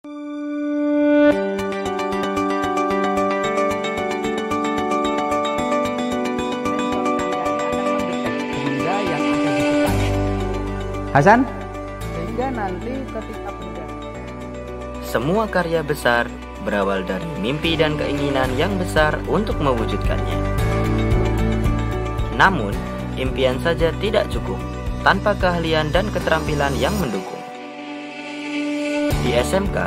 Hasan, sehingga nanti ketika semua karya besar berawal dari mimpi dan keinginan yang besar untuk mewujudkannya. Namun, impian saja tidak cukup tanpa keahlian dan keterampilan yang mendukung. Di SMK,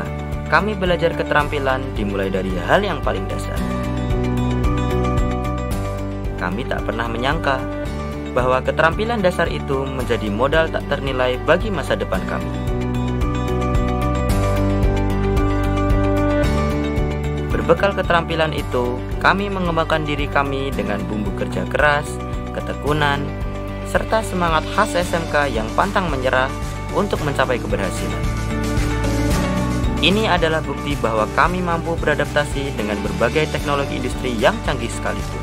kami belajar keterampilan dimulai dari hal yang paling dasar. Kami tak pernah menyangka bahwa keterampilan dasar itu menjadi modal tak ternilai bagi masa depan kami. Berbekal keterampilan itu, kami mengembangkan diri kami dengan bumbu kerja keras, ketekunan, serta semangat khas SMK yang pantang menyerah untuk mencapai keberhasilan. Ini adalah bukti bahwa kami mampu beradaptasi dengan berbagai teknologi industri yang canggih sekalipun.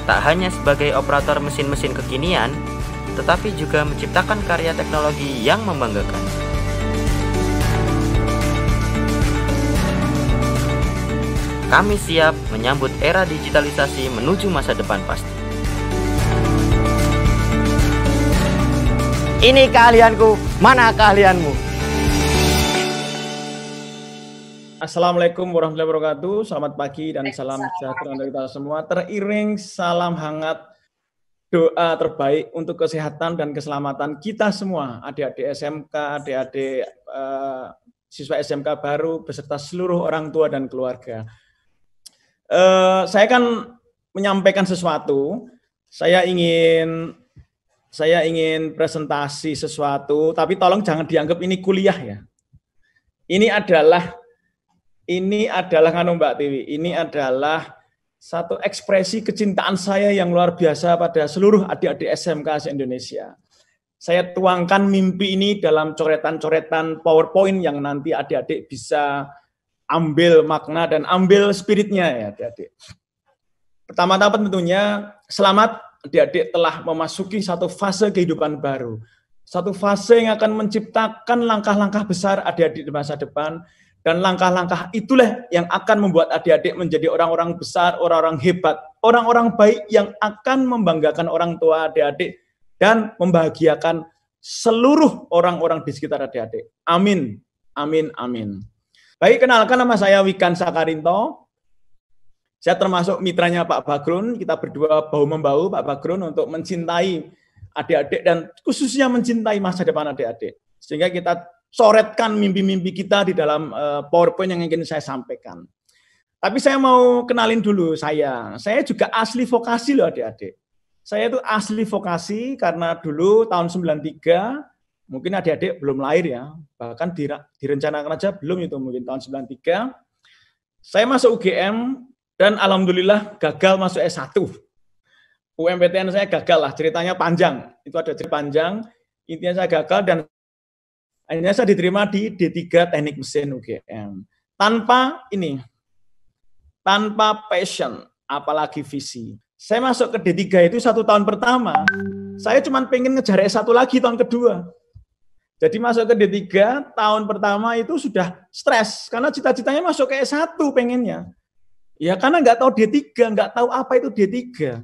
Tak hanya sebagai operator mesin-mesin kekinian, tetapi juga menciptakan karya teknologi yang membanggakan. Kami siap menyambut era digitalisasi menuju masa depan pasti. ini keahlianku, mana keahlianmu? Assalamualaikum warahmatullahi wabarakatuh. Selamat pagi dan salam sejahtera untuk kita semua. Teriring salam hangat doa terbaik untuk kesehatan dan keselamatan kita semua, adik-adik SMK, adik-adik siswa SMK baru beserta seluruh orang tua dan keluarga. Saya akan menyampaikan sesuatu. Saya ingin presentasi sesuatu, tapi tolong jangan dianggap ini kuliah ya. Ini adalah Mbak Tiwi, ini adalah satu ekspresi kecintaan saya yang luar biasa pada seluruh adik-adik SMK se-Indonesia. Saya tuangkan mimpi ini dalam coretan-coretan PowerPoint yang nanti adik-adik bisa ambil makna dan ambil spiritnya ya adik-adik. Pertama-tama tentunya selamat adik-adik telah memasuki satu fase kehidupan baru. Satu fase yang akan menciptakan langkah-langkah besar adik-adik di masa depan. Dan langkah-langkah itulah yang akan membuat adik-adik menjadi orang-orang besar, orang-orang hebat, orang-orang baik yang akan membanggakan orang tua adik-adik dan membahagiakan seluruh orang-orang di sekitar adik-adik. Amin, amin, amin. Baik, kenalkan nama saya Wikan Sakarinto. Saya termasuk mitranya Pak Bagrun. Kita berdua bahu-membahu Pak Bagrun untuk mencintai adik-adik dan khususnya mencintai masa depan adik-adik. Sehingga kita coretkan mimpi-mimpi kita di dalam PowerPoint yang ingin saya sampaikan. Tapi saya mau kenalin dulu saya juga asli vokasi loh adik-adik. Saya itu asli vokasi karena dulu tahun 93, mungkin adik-adik belum lahir ya, bahkan direncanakan aja belum itu mungkin tahun 93. Saya masuk UGM dan alhamdulillah gagal masuk S1. UMPTN saya gagal lah, ceritanya panjang. Itu ada cerita panjang, intinya saya gagal dan akhirnya saya diterima di D3 Teknik Mesin UGM. Tanpa passion, apalagi visi. Saya masuk ke D3 itu 1 tahun pertama, saya cuma pengen ngejar S1 lagi tahun kedua. Jadi masuk ke D3, tahun pertama itu sudah stres, karena cita-citanya masuk ke S1 pengennya. Ya karena nggak tahu D3, nggak tahu apa itu D3.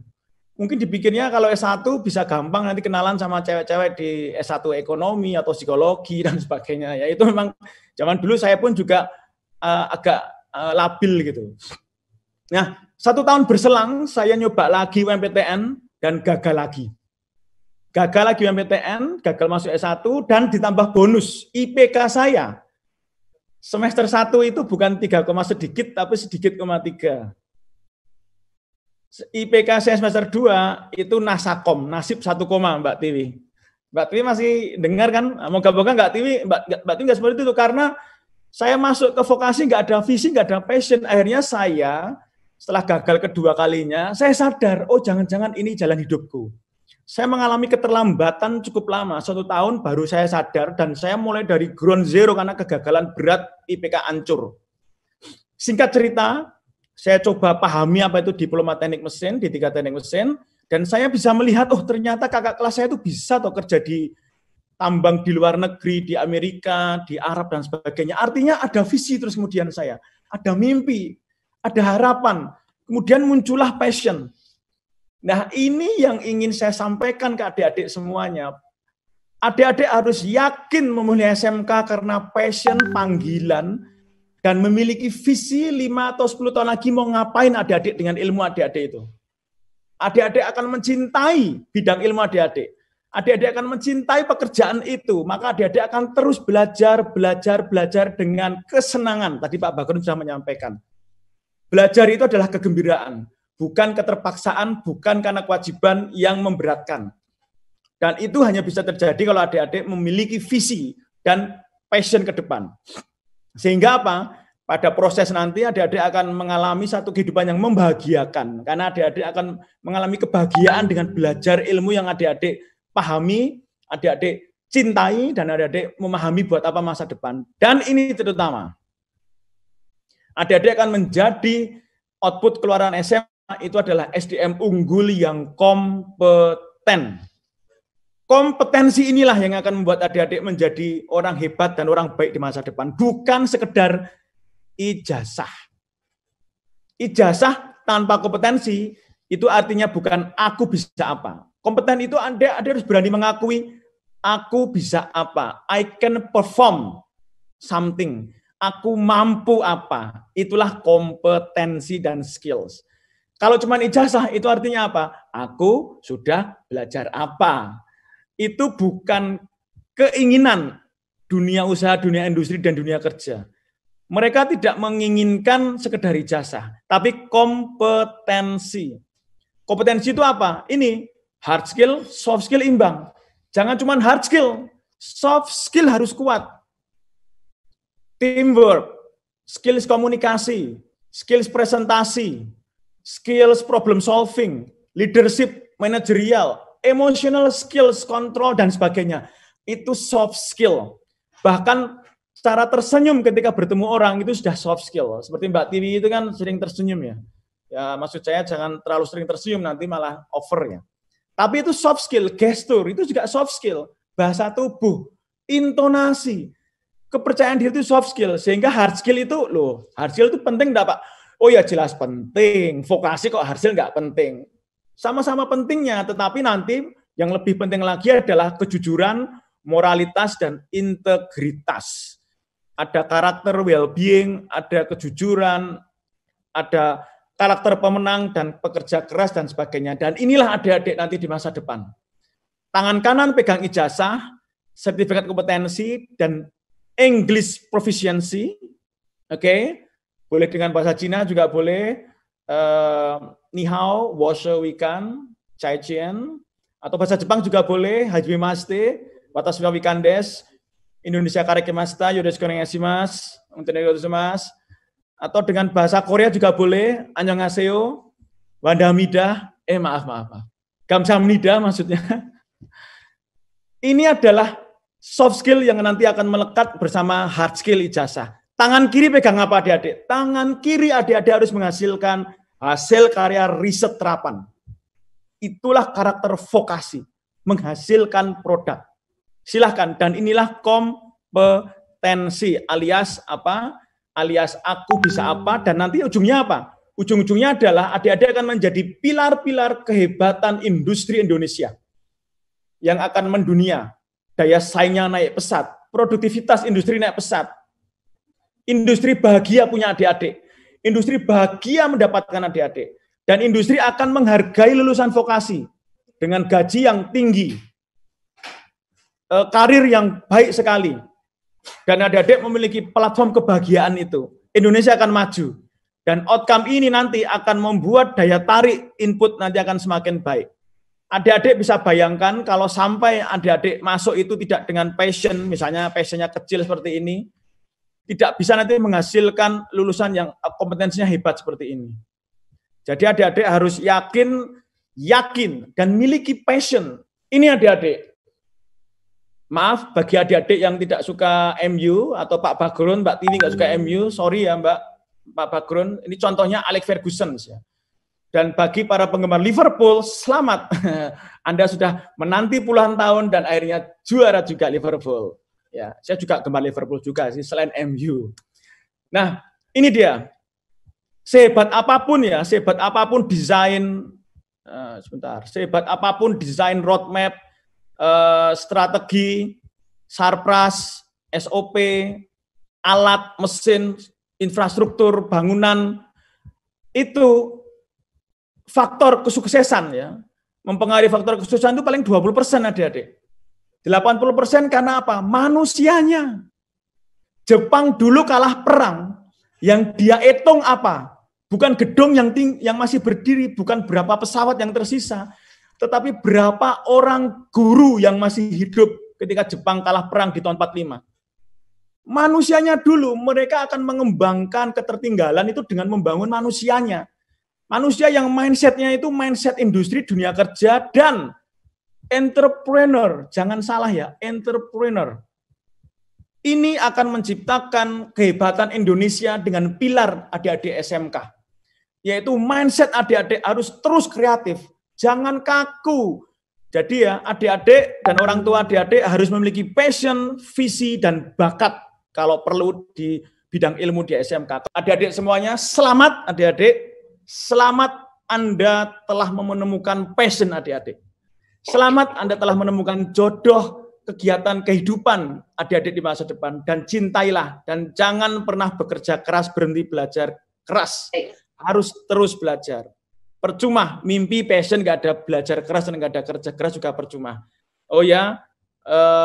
Mungkin dipikirnya kalau S1 bisa gampang nanti kenalan sama cewek-cewek di S1 ekonomi atau psikologi dan sebagainya. Ya itu memang zaman dulu saya pun juga agak labil gitu. Nah, 1 tahun berselang saya nyoba lagi UMPTN dan gagal lagi. Gagal lagi UMPTN, gagal masuk S1 dan ditambah bonus IPK saya. Semester 1 itu bukan 3, sedikit tapi sedikit, 3. IPK saya semester 2 itu nasakom, nasib 1, Mbak Tiwi. Mbak Tiwi masih dengar kan? Moga-moga Mbak Tiwi nggak seperti itu, karena saya masuk ke vokasi nggak ada visi, nggak ada passion. Akhirnya saya setelah gagal kedua kalinya, saya sadar, oh jangan-jangan ini jalan hidupku. Saya mengalami keterlambatan cukup lama, 1 tahun baru saya sadar dan saya mulai dari ground zero karena kegagalan berat, IPK hancur. Singkat cerita, saya coba pahami apa itu diploma teknik mesin, di 3 teknik mesin, dan saya bisa melihat, oh ternyata kakak kelas saya itu bisa kerja di tambang di luar negeri, di Amerika, di Arab dan sebagainya. Artinya ada visi terus kemudian saya, ada mimpi, ada harapan, kemudian muncullah passion. Nah, ini yang ingin saya sampaikan ke adik-adik semuanya. Adik-adik harus yakin memilih SMK karena passion, panggilan, dan memiliki visi 5 atau 10 tahun lagi mau ngapain adik-adik dengan ilmu adik-adik itu. Adik-adik akan mencintai bidang ilmu adik-adik. Adik-adik akan mencintai pekerjaan itu, maka adik-adik akan terus belajar dengan kesenangan. Tadi Pak Bagron sudah menyampaikan. Belajar itu adalah kegembiraan, bukan keterpaksaan, bukan karena kewajiban yang memberatkan. Dan itu hanya bisa terjadi kalau adik-adik memiliki visi dan passion ke depan. Sehingga apa? Pada proses nanti adik-adik akan mengalami satu kehidupan yang membahagiakan. Karena adik-adik akan mengalami kebahagiaan dengan belajar ilmu yang adik-adik pahami, adik-adik cintai, dan adik-adik memahami buat apa masa depan. Dan ini terutama, adik-adik akan menjadi output keluaran SMA itu adalah SDM unggul yang kompeten. Kompetensi inilah yang akan membuat adik-adik menjadi orang hebat dan orang baik di masa depan. Bukan sekedar ijazah. Ijazah tanpa kompetensi itu artinya bukan aku bisa apa. Kompeten itu adik harus berani mengakui aku bisa apa. I can perform something. Aku mampu apa. Itulah kompetensi dan skills. Kalau cuma ijazah itu artinya apa? Aku sudah belajar apa. Itu bukan keinginan dunia usaha, dunia industri, dan dunia kerja. Mereka tidak menginginkan sekedar ijazah, tapi kompetensi. Kompetensi itu apa? Ini hard skill, soft skill imbang. Jangan cuma hard skill, soft skill harus kuat. Teamwork, skills komunikasi, skills presentasi, skills problem solving, leadership, manajerial, emotional skills, kontrol, dan sebagainya. Itu soft skill. Bahkan cara tersenyum ketika bertemu orang itu sudah soft skill. Seperti Mbak Tiwi itu kan sering tersenyum ya. Ya maksud saya jangan terlalu sering tersenyum, nanti malah over ya. Tapi itu soft skill, gestur, itu juga soft skill. Bahasa tubuh, intonasi, kepercayaan diri itu soft skill. Sehingga hard skill itu, hard skill itu penting enggak Pak? Oh ya jelas penting, vokasi kok hard skill enggak penting. Sama-sama pentingnya, tetapi nanti yang lebih penting lagi adalah kejujuran, moralitas, dan integritas. Ada karakter well-being, ada kejujuran, ada karakter pemenang dan pekerja keras dan sebagainya. Dan inilah adik-adik nanti di masa depan. Tangan kanan pegang ijazah, sertifikat kompetensi, dan English proficiency. Oke, boleh dengan bahasa Cina juga boleh. Ni hao, washe wikan, chai chien, atau bahasa Jepang juga boleh, hajime maste, watashi wa wikan desu, Indonesia karekimashita, yoroshiku onegaishimasu, atau dengan bahasa Korea juga boleh, annyeonghaseyo, wandamida, maaf, gamsamnida maksudnya. Ini adalah soft skill yang nanti akan melekat bersama hard skill ijazah. Tangan kiri pegang apa adik-adik? Tangan kiri adik-adik harus menghasilkan hasil karya riset terapan. Itulah karakter vokasi, menghasilkan produk. Silahkan, dan inilah kompetensi alias apa? Alias aku bisa apa, dan nanti ujungnya apa? Ujung-ujungnya adalah adik-adik akan menjadi pilar-pilar kehebatan industri Indonesia yang akan mendunia. Daya saingnya naik pesat, produktivitas industri naik pesat. Industri bahagia punya adik-adik. Industri bahagia mendapatkan adik-adik. Dan industri akan menghargai lulusan vokasi dengan gaji yang tinggi. Karir yang baik sekali. Dan adik-adik memiliki platform kebahagiaan itu. Indonesia akan maju. Dan outcome ini nanti akan membuat daya tarik input nanti akan semakin baik. Adik-adik bisa bayangkan kalau sampai adik-adik masuk itu tidak dengan passion, misalnya passionnya kecil seperti ini, tidak bisa nanti menghasilkan lulusan yang kompetensinya hebat seperti ini. Jadi adik-adik harus yakin, dan miliki passion. Ini adik-adik. Maaf bagi adik-adik yang tidak suka MU, atau Pak Bagron, Mbak Tini nggak suka MU, sorry ya Pak Bagron. Ini contohnya Alex Ferguson. Ya. Dan bagi para penggemar Liverpool, selamat. Anda sudah menanti puluhan tahun dan akhirnya juara juga Liverpool. Ya, saya juga gemar Liverpool juga sih, selain MU. Nah, ini dia. Sehebat apapun ya, sehebat apapun desain, sehebat apapun desain roadmap, strategi, sarpras, SOP, alat, mesin, infrastruktur, bangunan, itu faktor kesuksesan ya. Mempengaruhi faktor kesuksesan itu paling 20% adik-adik. 80% karena apa? Manusianya. Jepang dulu kalah perang, yang dia hitung apa? Bukan gedung yang masih berdiri, bukan berapa pesawat yang tersisa, tetapi berapa orang guru yang masih hidup ketika Jepang kalah perang di tahun 45. Manusianya dulu, mereka akan mengembangkan ketertinggalan itu dengan membangun manusianya. Manusia yang mindset-nya itu mindset industri dunia kerja dan entrepreneur. Jangan salah ya, entrepreneur. Ini akan menciptakan kehebatan Indonesia dengan pilar adik-adik SMK. Yaitu mindset adik-adik harus terus kreatif. Jangan kaku. Jadi ya, adik-adik dan orang tua adik-adik harus memiliki passion, visi, dan bakat kalau perlu di bidang ilmu di SMK. Adik-adik semuanya, selamat adik-adik. Selamat Anda telah menemukan passion adik-adik. Selamat Anda telah menemukan jodoh kegiatan kehidupan adik-adik di masa depan. Dan cintailah. Dan jangan pernah bekerja keras, berhenti belajar keras. Harus terus belajar. Percuma, mimpi, passion, nggak ada belajar keras dan nggak ada kerja keras juga percuma. Oh ya,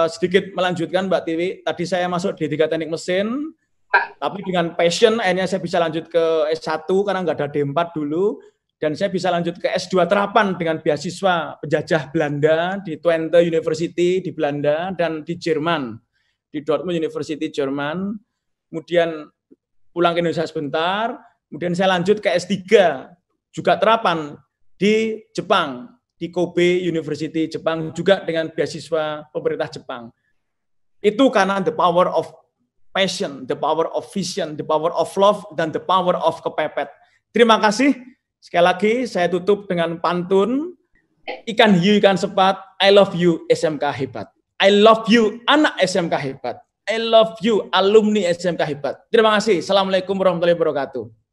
sedikit melanjutkan Mbak Tiwi. Tadi saya masuk di D3 Teknik Mesin, tapi dengan passion akhirnya saya bisa lanjut ke S1 karena nggak ada D4 dulu. Dan saya bisa lanjut ke S2 terapan dengan beasiswa penjajah Belanda di Twente University di Belanda dan di Jerman, di Dortmund University Jerman. Kemudian pulang ke Indonesia sebentar, kemudian saya lanjut ke S3 juga terapan di Jepang, di Kobe University Jepang juga dengan beasiswa pemerintah Jepang. Itu karena the power of passion, the power of vision, the power of love, dan the power of kepepet. Terima kasih. Sekali lagi saya tutup dengan pantun, ikan hiu ikan sepat, I love you SMK hebat. I love you anak SMK hebat. I love you alumni SMK hebat. Terima kasih. Assalamualaikum warahmatullahi wabarakatuh.